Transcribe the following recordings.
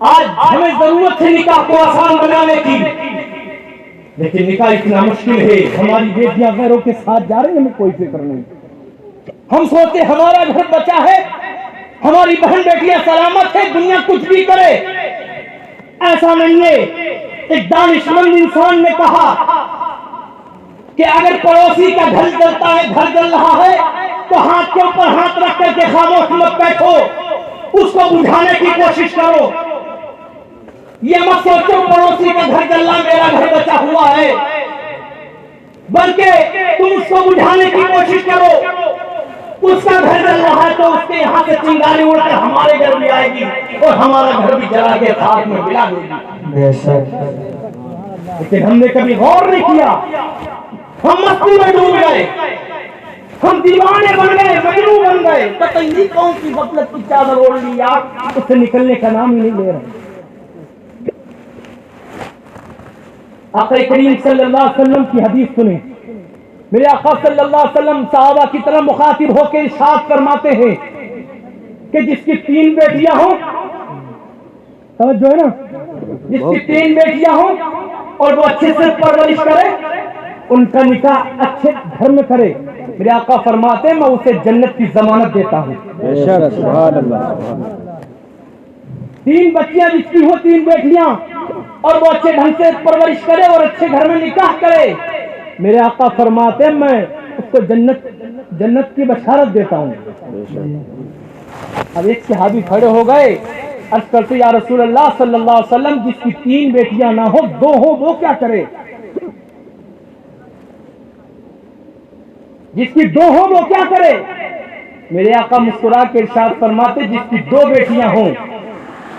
آج ہمیں ضرورت ہے نکاح کو آسان بنانے کی، لیکن نکاح اتنا مشکل ہے. ہماری بیٹیاں غیروں کے ساتھ جا رہی ہیں، ہمیں کوئی فکر نہیں. ہم سوچتے ہمارا گھر بچا ہے، ہماری بہن بیٹیاں سلامت ہے، دنیا کچھ بھی کرے. ایسا نہیں ہے. ایک دانش مند انسان نے کہا کہ اگر پڑوسی کا گھر جلتا ہے، گھر جل رہا ہے، تو ہاتھ کے اوپر ہاتھ رکھ کر کے خاموش مت بیٹھو، اس کو بجھانے کی کوشش کرو. یہ مت سوچو پڑوسی کا گھر جل رہا میرا گھر بچا ہوا ہے، بلکہ تم اس کو بجھانے کی کوشش کرو. اس کا گھر جل رہا ہے تو اس کے یہاں سے چنگاری اڑ کر ہمارے گھر بھی آئے گی اور ہمارا گھر بھی جلا کے خاک میں ملا دے گی. لیکن ہم نے کبھی غور نہیں کیا. ہم مستی میں ڈوب گئے، ہم دیوانے بن گئے، مجنون بن گئے. پتہ نہیں کون سی غفلت کی چادر اوڑھ لی، آپ اس سے نکلنے کا نام ہی نہیں لے رہے. آقا کریم صلی اللہ علیہ وسلم کی حدیث سنیں. میرے آقا صلی اللہ علیہ وسلم صحابہ کی طرح مخاطب ہو کے ارشاد فرماتے ہیں کہ جس کی 3 بیٹیاں ہوں، توجہ ہے نا، جس کی 3 بیٹیاں ہوں اور وہ اچھے سے پرورش کرے، ان کا نکاح اچھے گھر میں کرے، میرے آقا فرماتے ہیں میں اسے جنت کی ضمانت دیتا ہوں. سبحان اللہ. 3 بچیاں جس کی ہو، 3 بیٹیاں، اور وہ اچھے ڈھنگ سے پرورش کرے اور اچھے گھر میں نکاح کرے، میرے آقا فرماتے ہیں میں اس کو جنت کی بشارت دیتا ہوں. اب ایک صحابی کھڑے ہو گئے، عرض کرتے یا رسول اللہ صلی اللہ علیہ وسلم جس کی 3 بیٹیاں نہ ہو 2 ہو وہ کیا کرے؟ جس کی 2 ہو وہ کیا کرے؟ میرے آقا مسکرا کے ارشاد فرماتے جس کی 2 بیٹیاں ہوں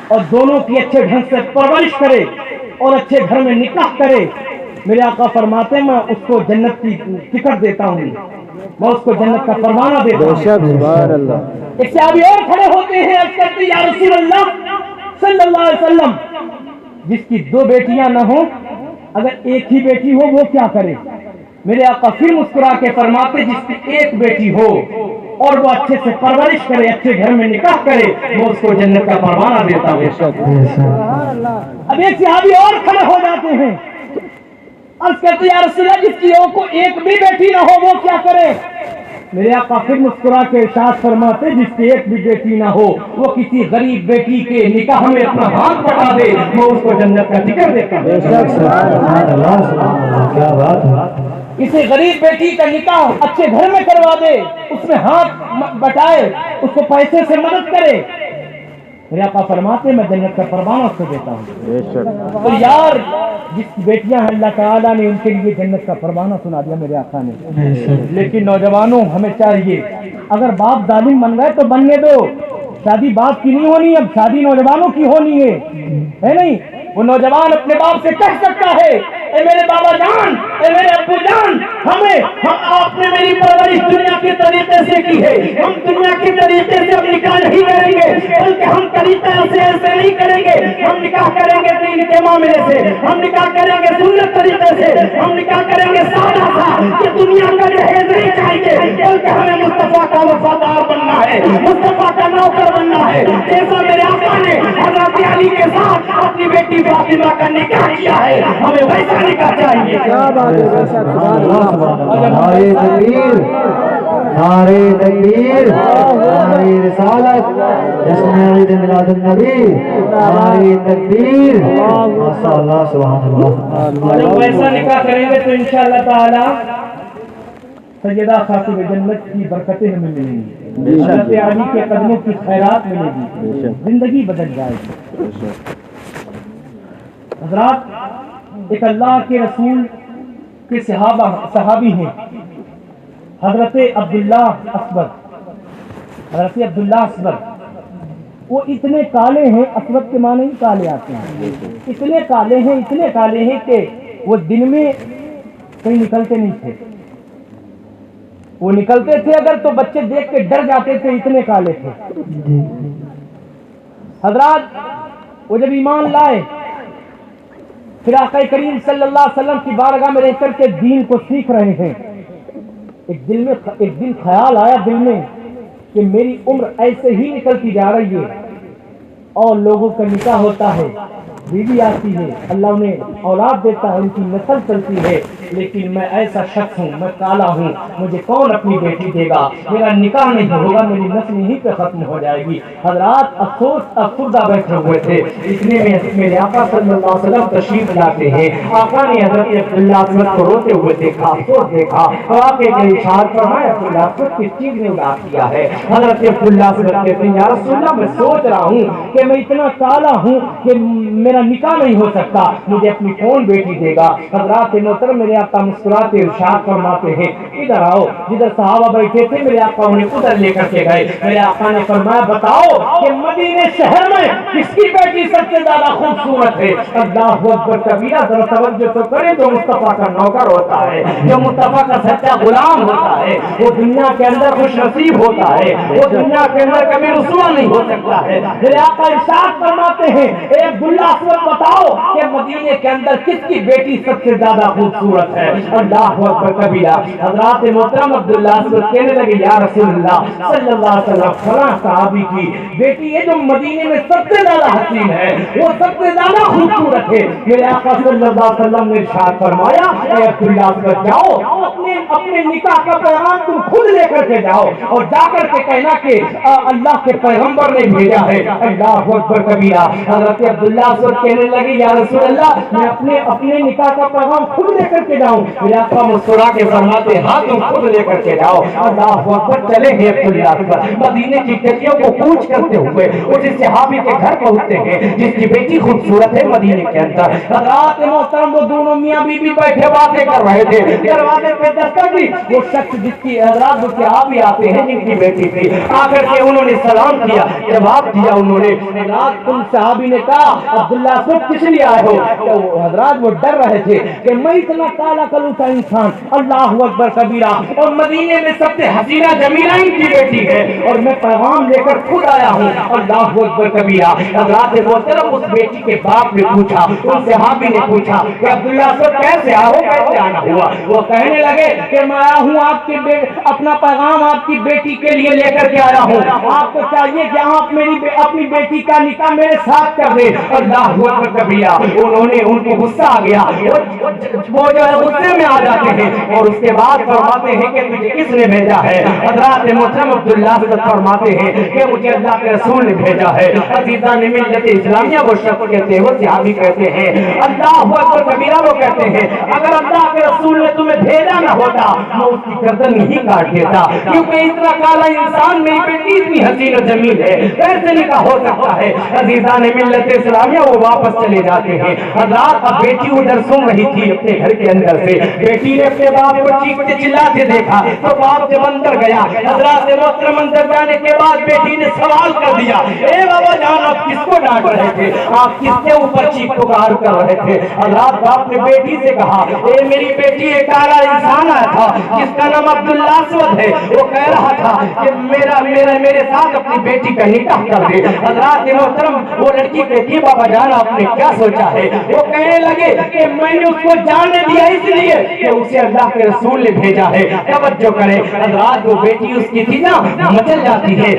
اور دونوں کی اچھے ڈھنگ سے پرورش کرے اور اچھے گھر میں نکاح کرے، میرے آقا فرماتے میں اس کو جنت کی ٹکٹ دیتا ہوں، میں اس کو جنت کا پروانہ دیتا ہوں. سبحان اللہ. ایک صحابی اور کھڑے ہوتے ہیں، عرض کرتے یا رسول اللہ صلی اللہ علیہ وسلم جس کی 2 بیٹیاں نہ ہوں، اگر ایک ہی بیٹی ہو وہ کیا کرے؟ میرے آقا پھر مسکرا کے فرماتے جس کی 1 بیٹی ہو اور وہ اچھے سے پرورش کرے، اچھے گھر میں نکاح کرے، میں اس کو جنت کا پروانہ دیتا ہوں. اب ایک صحابی اور کھڑے ہو جاتے ہیں، عرض کرتے یا رسول اللہ جس کی کو 1 بھی بیٹی نہ ہو وہ کیا کرے؟ میرے آقا پھر مسکرا کے ارشاد فرماتے جس کی 1 بھی بیٹی نہ ہو وہ کسی غریب بیٹی کے نکاح میں اپنا ہاتھ بٹا دے، میں اس کو جنت کا ٹکٹ دیتا ہوں. کیا بات ہے. کسی غریب بیٹی کا نکاح اچھے گھر میں کروا دے، اس میں ہاتھ بٹائے، اس کو پیسے سے مدد کرے، میرے آقا فرماتے میں جنت کا پروانہ اس کو دیتا ہوں. تو یار جس کی بیٹیاں ہیں اللہ تعالیٰ نے ان کے لیے جنت کا پروانہ سنا دیا میرے آقا نے. لیکن نوجوانوں ہمیں چاہیے اگر باپ ظالم بن گئے تو بننے دو، شادی باپ کی نہیں ہونی، اب شادی نوجوانوں کی ہونی ہے نہیں. وہ نوجوان اپنے باپ سے کہہ سکتا ہے اے میرے بابا جان، اے میرے ابو جان، آپ نے میری پرورش دنیا کے طریقے سے کی ہے، ہم دنیا کے طریقے سے اب نکاح نہیں کریں گے، بلکہ ہم طریقہ سے ایسے نہیں کریں گے، ہم نکاح کریں گے دین کے معاملے سے، ہم نکاح کریں گے سنت طریقے سے، ہم نکاح کریں گے سادہ سا کہ دنیا کا جہیز نہیں چاہیے، بلکہ ہمیں مصطفیٰ کا وفادار بننا ہے، مصطفیٰ کا نوکر بننا ہے. جیسا میرے آقا نے حضرت علی کے ساتھ اپنی بیٹی فاطمہ کا نکاح کیا ہے، ہمیں ویسا نکاح چاہیے. کیا بات ہے. نعرہ تکبیر، نعرہ تکبیر، نعرہ رسالت، جشن عید میلاد النبی، نعرہ تکبیر. ماشاءاللہ سبحان اللہ. جب ویسا نکاح کریں گے تو انشاءاللہ تعالی سیدہ خاتون جنت کی برکتیں ہمیں ملیں گی، حضرت علی کے قدموں کی خیرات ملے گی، زندگی بدل جائے گی. حضرات ایک اللہ کے رسول کے صحابی ہیں حضرت عبداللہ اصبر. حضرت عبداللہ اصبر وہ اتنے کالے ہیں، اسود کے معنی ہی کالے آتے ہیں، اتنے کالے ہیں کہ وہ دن میں کہیں نکلتے نہیں تھے. وہ نکلتے تھے اگر تو بچے دیکھ کے ڈر جاتے تھے، اتنے کالے تھے. حضرات وہ جب ایمان لائے پھر آقا کریم صلی اللہ علیہ وسلم کی بارگاہ میں رہ کر کے دین کو سیکھ رہے ہیں. ایک دن خیال آیا دل میں کہ میری عمر ایسے ہی نکلتی جا رہی ہے، اور لوگوں کا نکاح ہوتا ہے, بیوی آتی ہے, اللہ انہیں اولاد دیتا ہے, ان کی نسل چلتی ہے, لیکن میں ایسا شخص ہوں, میں کالا ہوں, مجھے کون اپنی بیٹی دے گا, میرا نکاح نہیں ہوگا, میری نسل یہیں پہ ختم ہو جائے گی. حضرات افسردہ بیٹھے ہوئے تھے, اتنے میں میرے آقا صلی اللہ علیہ وسلم تشریف لاتے ہیں. آقا نے حضرت عبداللہ اسود کو روتے ہوئے دیکھا, افسوس دیکھا, اور آقے نے ارشاد فرمایا عبداللہ اسود کس چیز نے اداس کیا ہے. حضرت عبداللہ اسود کہتے ہیں یا رسول اللہ میں سوچ رہا ہوں کہ میں اتنا کالا ہوں کہ میرا نکاح نہیں ہو سکتا, مجھے اپنی کون بیٹی دے گا. حضرات محترم میرے آقا مسکراتے ارشاد فرماتے ہیں ادھر آؤ. جدھر صحابہ بیٹھے تھے میرے آقا انہیں ادھر لے کر کے گئے. میرے آقا نے فرمایا بتاؤ کہ مدینے شہر میں کس کی بیٹی سب سے زیادہ خوبصورت ہے. اللہ اکبر کبیرہ, ذرا توجہ تو کرے, جو مصطفیٰ کا نوکر ہوتا ہے, جو مصطفیٰ کا سچا غلام ہوتا ہے, وہ دنیا کے اندر خوش نصیب ہوتا ہے, وہ دنیا کے اندر کبھی رسوا نہیں ہو سکتا ہے. میرے آقا ارشاد فرماتے ہیں اے عبداللہ اسود بتاؤ کہ مدینے کے اندر کس کی بیٹی سب سے زیادہ خوبصورت ہے. اللہ اکبر کبیرہ. حضرات محترم عبداللہ اسود کہنے لگے یا رسول اللہ صلی اللہ علیہ وسلم فلاں صحابی کی بیٹی ہے جو مدینے میں سب سے زیادہ حسین ہے, وہ سب سے زیادہ خوبصورت ہے. میرے آقا صلی اللہ علیہ وسلم نے ارشاد فرمایا اے عبداللہ اسود جاؤ اپنے نکاح کا پیغام تم خود لے کر کے جاؤ, اور جا کر کے کہنا کہ اللہ کے پیغمبر نے بھیجا ہے. اللہ اکبر کبیرہ. حضرت عبداللہ اسود کہنے لگے یا رسول اللہ میں اپنے نکاح کا پیغام خود لے کر کے جاؤں. میرے آقا مسکرا کے فرماتے ہاں تم خود لے کر کے جاؤ. اللہ اکبر. چلے ہیں عبداللہ اسود مدینے کی گلیوں کو کوچ کرتے ہوئے اس صحابی کے گھر پہنچتے ہیں جس کی بیٹی خوبصورت ہے مدینے کے اندر. حضرات محترم وہ دونوں میاں بیوی بیٹھے باتیں کر رہے تھے, دروازے پہ دستک دی. وہ شخص جس کی حضرات وہ صحابی آتے ہیں جن کی بیٹی تھی, آ کر کے انہوں نے سلام کیا, جواب دیا انہوں نے. حضرات ان صحابی نے کہا عبداللہ اسود کس لیے آئے ہو؟ تو حضرات وہ ڈر رہے تھے کہ میں اتنا کالا کلوٹا انسان, اللہ اکبر کبیرہ, اور مدینے میں سب سے حسینہ جمیلہ ان کی بیٹی ہے, اور میں پیغام لے کر خود آیا ہوں. اللہ اکبر کبیرہ. حضرات محترم اس بیٹی کے باپ نے پوچھا, ان صحابی نے پوچھا کہ عبداللہ اسود کیسے آؤ, کیسے آنا ہوا؟ وہ کہنے لگے کہ میں آیا ہوں آپ کی اپنا پیغام آپ کی بیٹی کے لیے لے کر کے آیا ہوں. آپ کو چاہیے کہ آپ اپنی بیٹی کا نکاح میرے ساتھ کر دیں. اللہ اکبر کبیرہ. انہوں نے ان کو غصہ آ گیا, وہ جو ہے غصے میں آ جاتے ہیں اور اس کے بعد فرماتے ہیں کہ تجھے کس نے بھیجا ہے؟ حضرات محترم عبداللہ اسود فرماتے ہیں کہ مجھے اللہ کے رسول نے بھیجا ہے. عزیزان ملت اسلامیہ وہ شخص کہتے ہیں, وہ صحابی کہتے ہیں اللہ اکبر کبیرہ, وہ کہتے ہیں اگر اللہ کے رسول نے تمہیں بھیجا نہ ہوتا میں اس کی گردن نہیں کاٹ دیتا, کیونکہ اتنا کالا انسان میری بیٹی اتنی حسین و جمیل ہے, کیسے نکاح ہو سکتا ہے؟ عزیزان ملت اسلامیہ وہ واپس چلے جاتے ہیں. حضرات اب بیٹی ادھر سن رہی تھی اپنے گھر کے اندر سے, بیٹی نے اپنے باپ کو چیختے چلاتے دیکھا تو باپ جب اندر گیا, حضرات محترم اندر جانے کے بعد بیٹی نے سوال کر دیا اے بابا جان آپ کس کو ڈانٹ رہے تھے, آپ کس کے اوپر چیخ پکار کر رہے تھے؟ حضرات باپ نے بیٹی سے کہا اے میری بیٹی ایک کالا انسان آیا تھا جس کا نام عبداللہ اسود ہے, وہ کہہ رہا تھا کہ میرے ساتھ اپنی بیٹی کا نکاح کر دے. حضرات محترم وہ لڑکی کہتی بابا جان آپ نے کیا سوچا ہے؟ وہ کہنے لگے کہ میں نے اس کو جاننے دیا اس لیے کہ اسے اللہ کے رسول نے بھیجا ہے. توجہ کریں حضرات, وہ بیٹی اس کی تھی نا مچل جاتی ہے.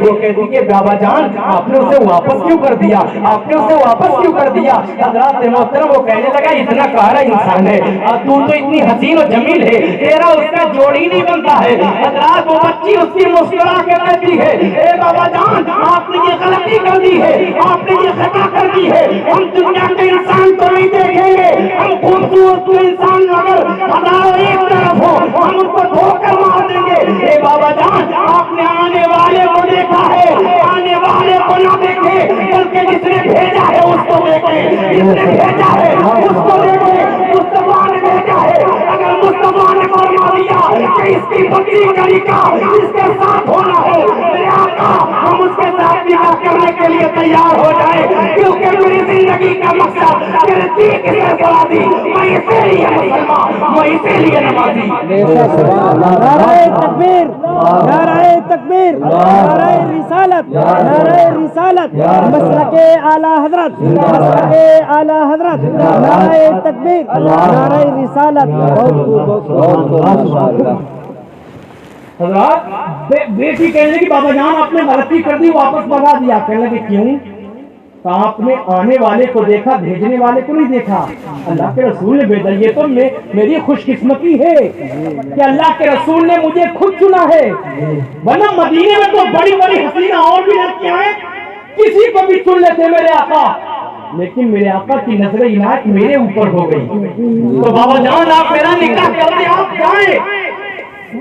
وہ کہتی کہ بابا جان آپ نے اسے واپس کیوں کر دیا, آپ نے اسے واپس کیوں کر دیا؟ حضرات محترم وہ کہنے لگا اتنا کالا انسان ہے, تو اتنی حسین و جمیل ہے, تیرا اس کا جوڑی نہیں بنتا ہے. حضرات وہ بچی اس کی مسکرا کے کہتی ہے اے بابا جان آپ نے یہ غلطی کر دی ہے, آپ نے یہ خطا کر دی ہے. ہم دنیا کے انسان کو نہیں دیکھیں گے, ہم خوبصورت انسان اگر ہزاروں ایک طرف ہو ہم ان کو دھو کر مار دیں گے. اے بابا جان آپ نے آنے والے کو دیکھا ہے, آنے والے کو نہ دیکھے بلکہ جس نے بھیجا ہے اس کو دیکھیں, جس نے بھیجا ہے اس کو دیکھیں. مصطفیٰ نے بھیجا ہے, اگر مصطفیٰ نے فرما دیا کہ اس کی بچی کا نکاح اس کے ساتھ ہونا ہے, میرے آقا ہم اس کے ساتھ نکاح کرنے کے لیے تیار ہو جائے, کیونکہ میری زندگی کا مقصد میرے دین کی سربلندی, میں اسی لیے مسلمان, میں اسی لیے نمازی. نعرہ تکبیر, نعرہ تکبیر, نعرہ رسالت, نعرہ رسالت, مسلک اعلی حضرت, مسلک اعلی حضرت, نعرہ تکبیر, نعرہ رسالت. حضرات بیٹی کہنے لگی بابا جان آپ نے غلطی کر دی، واپس بھگا دیا. کہنے لگے کیوں؟ تو آپ نے آنے والے کو دیکھا، بھیجنے والے کو نہیں دیکھا. اللہ کے رسول نے بھیجا. یہ تو میری خوش قسمتی ہے کہ اللہ کے رسول نے مجھے خود چنا ہے، ورنہ مدینے میں تو بڑی بڑی حسینہ اور بھی لڑکیاں ہیں، کسی کو بھی چن لیتے میرے آقا. لیکن میرے آقا کی نظر عنایت میرے اوپر ہو گئی. تو بابا جان آپ میرا نکاح کر دیں، آپ جائیں.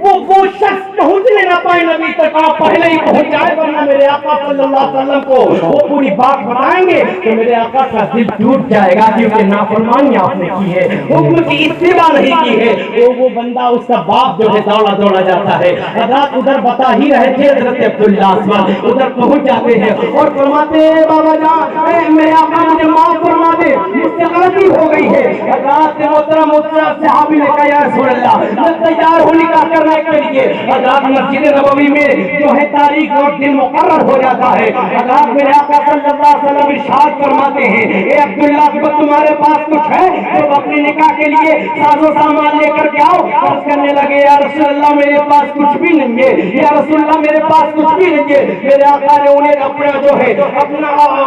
وہ شخص پہنچنے نہ پائے نبی تک، آپ پہلے ہی پہنچ جائے، ورنہ میرے آقا صلی اللہ علیہ وسلم کو وہ پوری بات بتائیں گے تو میرے آقا کا دل ٹوٹ جائے گا، کیونکہ نافرمانی آپ نے کی ہے، حکم کی اتباع نہیں کی ہے. وہ بندہ اس کا باپ جو ہے دوڑا جاتا ہے. حضرات ادھر بتا ہی رہے تھے حضرت عبداللہ ادھر پہنچ جاتے ہیں اور فرماتے ہیں بابا جان میرے آقا مجھے معاف فرما دے، مجھ سے غلطی ہو گئی ہے. حضرات محترم صحابی نے کہا یا رسول اللہ میں تیار ہوں نکاح کرنے کے لیے. حضرات مسجد نبوی میں جو ہے تاریخ اور دن مقرر ہو جاتا ہے. حضرات میرے آقا صلی اللہ علیہ وسلم ارشاد فرماتے ہیں اے عبداللہ تمہارے پاس کچھ ہے؟ تو اپنے نکاح کے لیے ساز و سامان لے کر کے آؤ. عرض کرنے لگے یا رسول اللہ میرے پاس کچھ بھی نہیں ہے، یا رسول اللہ میرے پاس کچھ بھی نہیں ہے. میرے آقا نے انہیں اپنا جو ہے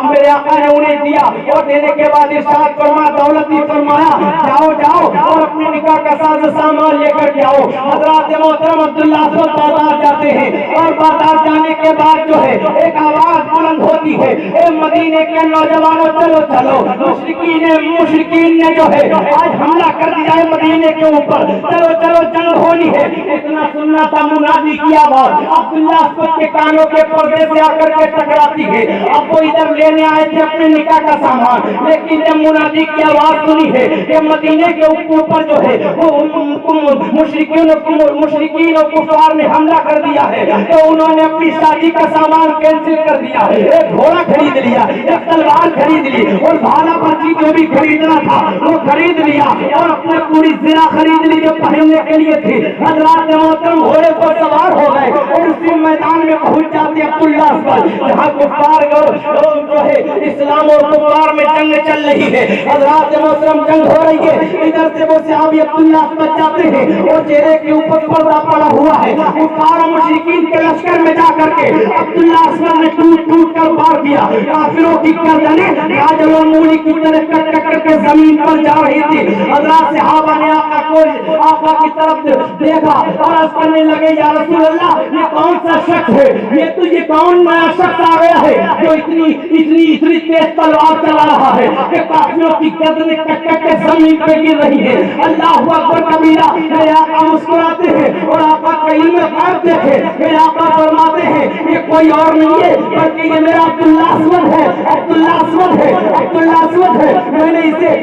میرے آقا نے انہیں دیا اور دینے کے بعد ارشاد فرما دولت ہی فرمایا جاؤ اور اپنے نکاح کا ساز و سامان لے کر کے آؤ. حضرات محترم عبداللہ بازار جاتے ہیں اور بازار جانے کے بعد جو ہے ایک آواز بلند ہوتی ہے اے مدینے کے نوجوانوں چلو مشرکین نے جو ہے آج حملہ کر دیا ہے مدینے کے اوپر، چلو جنگ ہونی ہے. اتنا سننا تھا منادی کی آواز عبداللہ کے کانوں کے پردے سے آ کر کے ٹکراتی ہے. اب وہ ادھر لینے آئے تھے اپنے نکاح کا سامان، لیکن جب منادی کی آواز سنی ہے کہ مدینے کے اوپر جو ہے وہ مشرکین اور کفار نے حملہ کر دیا ہے، تو انہوں نے اپنی شادی کا سامان کینسل کر دیا. ایک گھوڑا خرید لیا، ایک تلوار خرید لی اور بھالا برچی جو بھی خریدنا تھا وہ خرید لیا اور اپنے پوری زرہ خرید لی جو پہننے کے لیے تھی. حضرات محترم گھوڑے پر سوار ہو گئے اور اسی میدان میں پہنچ جاتے عبداللہ پر جہاں کفار جو ہے اسلام اور کفار میں جنگ چل رہی ہے. حضرات محترم جنگ ہو رہی ہے، ادھر سے وہ صحابی عبداللہ بچ جاتے ہیں اور چہرے کے اوپر پردہ پڑا ہوا ہے. کفار و مشرکین کے لشکر میں جا کر کے عبداللہ اسود نے ٹوٹ کر مار دیا. کافروں کی گردنیں گاجر اور مولی کی طرح کٹ کر کے زمین پر جا رہی تھی. حضرات صحابہ نے آقا کی طرف دیکھا اور عرض کرنے لگے یا رسول اللہ یہ کون سا شخص ہے، یہ کون نیا شخص آ گیا ہے جو اتنی تیز تلوار چلا رہا ہے کہ کافروں کی گردنیں کٹ کر کے زمین پہ گر رہی ہے. اللہ اکبر کبیرہ. میرے آقا مسکراتے ہیں اور آقا کا علم غیب دیکھے. میرے آقا فرماتے ہیں یہ کوئی اور نہیں ہے بلکہ یہ میرا عبداللہ اسود ہے، عبداللہ اسود ہے. میں نے اسے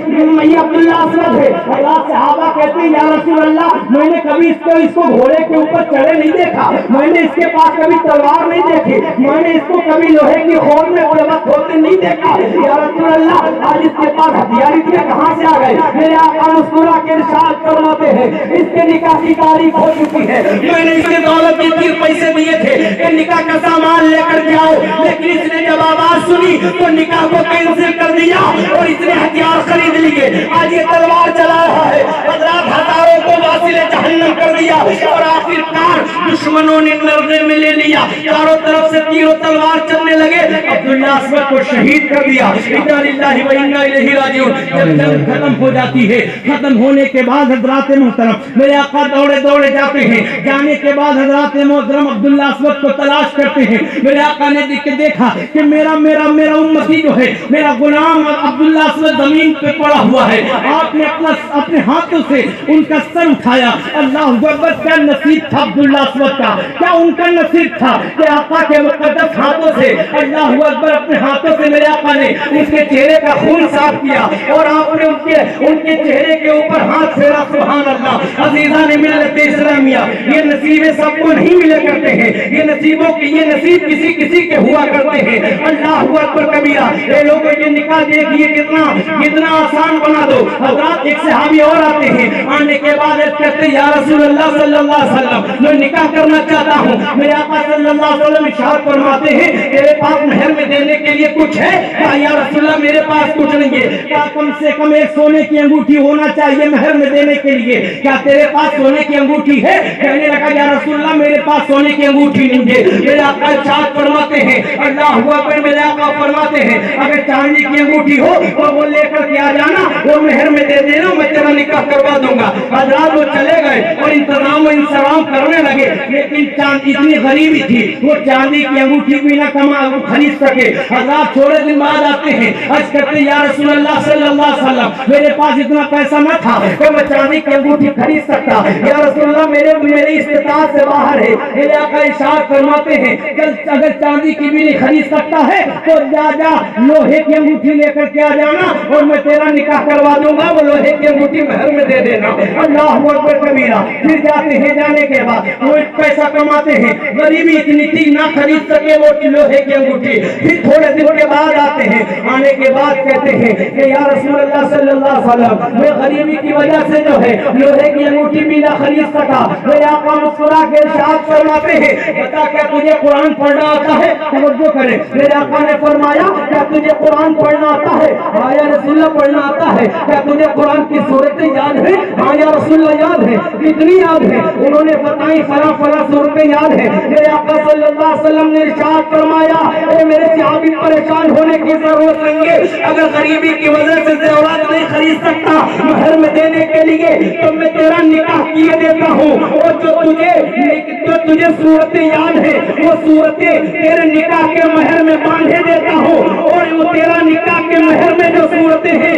یہ عبداللہ اسود ہے. اللہ صحابہ کہتے ہیں یا رسول اللہ میں نے کبھی اس کو گھوڑے کے اوپر چڑھے نہیں دیکھا، میں نے اس کے پاس کبھی تلوار نہیں دیکھی، میں نے اس کو کبھی لوہے کی خور میں ہوتے نہیں دیکھا. یا رسول اللہ آج اس کے پاس ہتھیار اتنے کہاں سے آ گئے؟ میرے آقا مسکرا کے ارشاد فرماتے ہیں اس کے نکاح کی تاریخ ہو چکی ہے، میں نے اس کے دولت کے 3 پیسے دیے تھے کہ نکاح کا سامان لے کر کے آؤ، لیکن اس نے جب آواز سنی تو نکاح کو کینسل کر دیا اور اس نے ہتھیار خرید لیے. آج یہ تلوار چلا رہا ہے. حضرات ہزاروں کو واصل جہنم کر دیا اور آخرکار دشمنوں نے نرغے میں لے لیا. چاروں طرف سے تیر و تلوار چلنے لگے. عبداللہ اسود کو شہید کر دیا. انا للہ و انا الیہ راجعون. جب جنگ ختم ہو جاتی ہے، ختم ہونے کے بعد حضرات محترم میرے آقا دوڑے جاتے ہیں. جانے کے بعد حضرات محترم عبداللہ اسود کو تلاش کرتے ہیں. میرے آقا نے دیکھا کہ میرا امتی جو ہے میرا غلام عبداللہ اسود زمین پہ پڑا ہوا ہے. آپ نے اپنے ہاتھوں سے ان کا سر اٹھایا. اللہ اکبر. کیا نصیب تھا عبداللہ اسود کا، کیا ان کا نصیب تھا کہ آقا کے مقدس ہاتھوں سے اللہ اکبر اپنے ہاتھوں سے میرے آقا نے اس کے چہرے کا خون صاف کیا اور آپ نے ان کے چہرے کے اوپر ہاتھ پھیرا. سبحان اللہ. عزیزان ملت اسلامیہ یہ نصیبیں سب کو نہیں ملے کرتے ہیں، یہ نصیب کسی کے ہوا کرتے ہیں. اللہ اکبر کبیرہ. اے لوگوں یہ نکاح دیکھیے کتنا آسان بنا دو. حضرات ایک صحابی اور آتے ہیں، آنے کے بعد کرتے یا رسول اللہ صلی اللہ علیہ وسلم میں نکاح کرنا چاہتا ہوں. میرے آقا صلی اللہ علیہ وسلم ارشاد فرماتے ہیں تیرے پاس مہر میں دینے کے لیے کچھ ہے؟ کہا یا رسول اللہ میرے پاس کچھ نہیں ہے. کہا کم سے کم ایک سونے کی انگوٹھی ہونا چاہیے مہر میں دینے کے لیے. کیا تیرے پاس سونے کی انگوٹھی ہے؟ کہنے لگا یا رسول اللہ میرے پاس سونے کی انگوٹھی نہیں ہے. میرے آقا ارشاد فرماتے ہیں اللہ اکبر. میرے آقا فرماتے ہیں اگر چاندی کی انگوٹھی ہو تو وہ لے کر کے آ جانا, وہ مہر میں دے دینا, میں تیرا نکاح کروا دوں گا. حضرات وہ چلے گئے اور انتظام و انصرام کرنے لگے, لیکن چاندی اتنی غریبی تھی وہ چاندی کی انگوٹھی بھی نہ خرید سکے. حضرات تھوڑے دن بعد آتے ہیں عرض کرتے یا رسول اللہ صلی اللہ علیہ وسلم میرے پاس اتنا پیسہ نہ تھا کہ میں چاندی کی انگوٹھی خرید سکتا. یا رسول اللہ میری استطاعت سے باہر ہے. میرے آقا ارشاد فرماتے ہیں اگر چاندی کی بھی نہیں خرید سکتا ہے تو جا لوہے کی انگوٹھی لے کر کے آ جانا اور میں تیرا نکاح کروا دوں گا. وہ لوہے کی انگوٹھی مہر میں دے دینا. اللہ اکبر کبیرہ. پھر جاتے ہیں, جانے کے بعد وہ پیسہ کماتے ہیں, غریبی اتنی تھی نہ خرید سکے وہ لوہے کی انگوٹھی. پھر تھوڑے دن کے بعد آتے ہیں, آنے کے بعد کہتے ہیں کہ یا رسول اللہ صلی اللہ علیہ وسلم میں غریبی کی وجہ سے جو ہے لوہے کی انگوٹھی بھی نہ خرید سکا. میرے آقا مسکرا کے ارشاد فرماتے ہیں بتا کیا تجھے قرآن پڑھنا آتا ہے؟ توجہ کریں. میرے آقا نے فرمایا کیا تجھے قرآن پڑھنا آتا ہے؟ ہاں یا رسول اللہ پڑھنا آتا ہے. کیا تجھے قرآن کی صورتیں یاد ہیں؟ ہاں یا رسول اللہ یاد ہے. کتنی یاد ہے؟ انہوں نے بتائی فلاں فلاں صورتیں یاد ہیں. میرے آقا صلی اللہ علیہ وسلم نے ارشاد فرمایا اے میرے صحابی پریشان ہونے کی ضرورت نہیں ہے. اگر غریبی کی وجہ سے زیورات نہیں خرید سکتا مہر میں دینے کے لیے تو میں تیرا نکاح کیے دیتا ہوں. اور جو تجھے صورتیں یاد ہیں وہ صورتیں تیرے نکاح کے مہر میں باندھے دیتا ہوں. اور وہ تیرا نکاح کے مہر میں جو صورتیں ہیں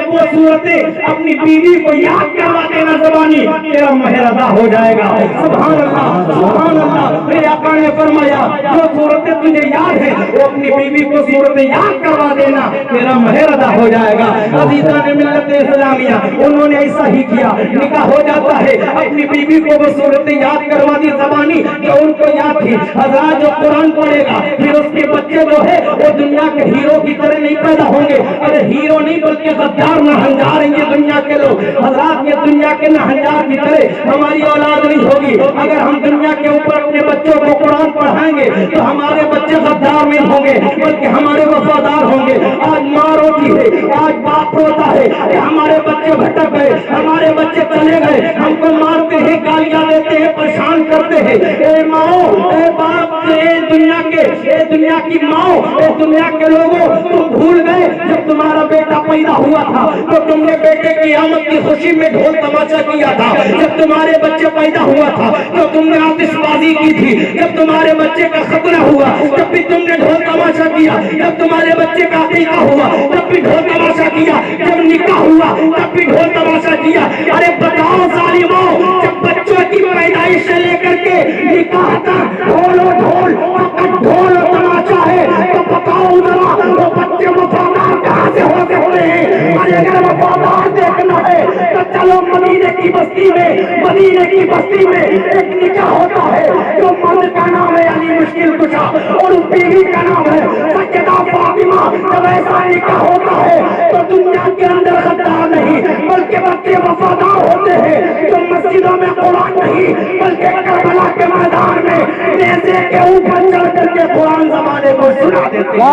وہ صورتیں اپنی بیوی کو یاد کروا دینا زبانی, تیرا مہر ادا ہو جائے گا. سبحان اللہ سبحان اللہ. میرے آقا نے فرمایا جو صورتیں تجھے یاد ہیں وہ اپنی بیوی کو صورتیں یاد کروا دینا, تیرا مہر ادا ہو جائے گا. عزیزان ملت اسلامیہ انہوں نے ایسا ہی کیا, نکاح ہو جاتا ہے, اپنی بیوی کو وہ صورتیں یاد کروا دی زبانی جو ان کو یاد تھی. حضرات جو قرآن پڑھے گا پھر اس کے بچے جو ہے وہ دنیا کے ہیرو کی طرح نہیں پیدا ہوں گے. ارے ہیرو نہیں بلکہ غدار نہنجار ہیں یہ دنیا کے لوگ. حضرات یہ دنیا کے نہنجار کی طرح ہماری اولاد نہیں ہوگی. اگر ہم دنیا کے اوپر اپنے بچوں کو قرآن پڑھائیں گے تو ہمارے بچے غدار نہیں ہوں گے بلکہ ہمارے وفادار ہوں گے. آج ماں روتی ہے, آج باپ روتا ہے کہ ہمارے بچے بھٹک گئے, ہمارے بچے چلے گئے, ہم کو مارتے ہیں, گالیاں دیتے ہیں, پریشان کرتے ہیں. اے ماؤں, اے باپ, اے دنیا کی ماؤں, اے دنیا کے لوگوں, تم بھول گئے جب تمہارا بیٹا پیدا ہوا تھا تو تم نے بیٹے کی آمد کی خوشی میں ڈھول تماشا کیا تھا. جب تمہارے بچے پیدا ہوا تھا تو تم نے آتش بازی کی تھی. جب تمہارے بچے کا ختنہ ہوا تب بھی تم نے ڈھول تماشا کیا. جب تمہارے بچے کا عقیقہ ہوا تب بھی ڈھول تماشا کیا. جب نکاح ہوا تب بھی ڈھول تماشا کیا. ارے بتاؤ ظالموں, جب بچوں کی پیدائش سے لے کر کے نکاح تک ڈھول ڈھول تماشا ہے تو بتاؤ ذرا وہ بچے وفادار کہاں سے ہوتے ہوئے ہیں؟ ارے اگر وفادار دیکھنا ہے تو چلو مدینے کی بستی میں ایک نکاح ہوتا ہے جو مرد کا نام ہے علی مشکل کشا اور اس بیوی کا نام ہے سیدہ فاطمہ. جب ایسا نکاح ہوتا ہے تو دنیا کے اندر غدار نہیں بلکہ بچے وفادار ہوتے ہیں. جو مسجدوں میں قرآن نہیں بلکہ کربلا کے میدان میں نیزے کے اوپر چڑھ کر کے قرآن زمانے کو سنا دیتے ہیں.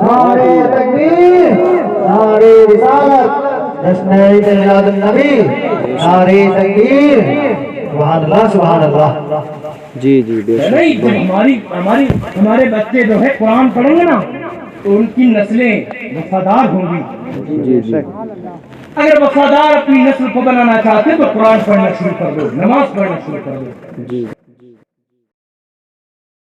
نعرے تکبیر, نعرے رسالت, جشن عید میلاد النبی, نعرے تکبیر. سبحان اللہ سبحان اللہ. جی جی نہیں, جب ہمارے بچے جو ہے قرآن پڑھیں گے نا تو ان کی نسلیں وفادار ہوں گی. جی جی اگر وفادار اپنی نسل کو بنانا چاہتے تو قرآن پڑھنا شروع کر دو, نماز پڑھنا شروع کر دو. جی